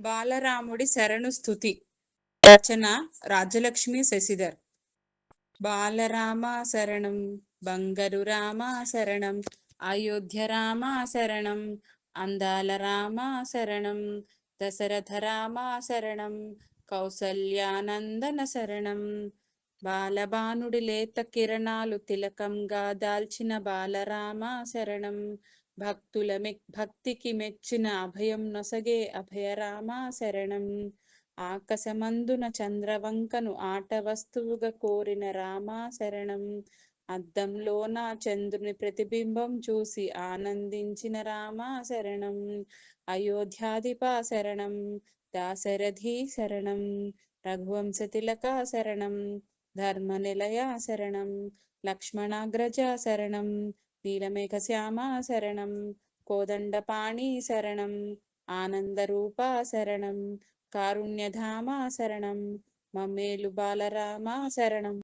బాలరాముడి శరణు స్తుతి. రచన రాజలక్ష్మి శశిధర్. బాలరామ శరణం, బంగారు రామ శరణం, అయోధ్య రామ శరణం, అందాల రామ శరణం, దశరథ రామ శరణం, కౌసల్యానందన శరణం. బాలబానుడి లేత కిరణాలు తిలకంగా దాల్చిన బాలరామ శరణం, భక్తికి మెచ్చిన అభయం నొసగే అభయరామ శరణం. ఆకాశమందున చంద్రవంకను ఆట వస్తువుగా కోరిన రామా శరణం, అద్దంలోన చంద్రుని ప్రతిబింబం చూసి ఆనందించిన రామా శరణం. అయోధ్యాధిప శరణం, దాశరథి శరణం, రఘువంశ తిలక శరణం, ధర్మ నిలయ శరణం, లక్ష్మణాగ్రజ శరణం, నీలమేఘ శ్యామ శరణం, కోదండపాణి శరణం, ఆనందరూప శరణం, కారుణ్యధామ శరణం, మమ్మేలు బాలరామ శరణం.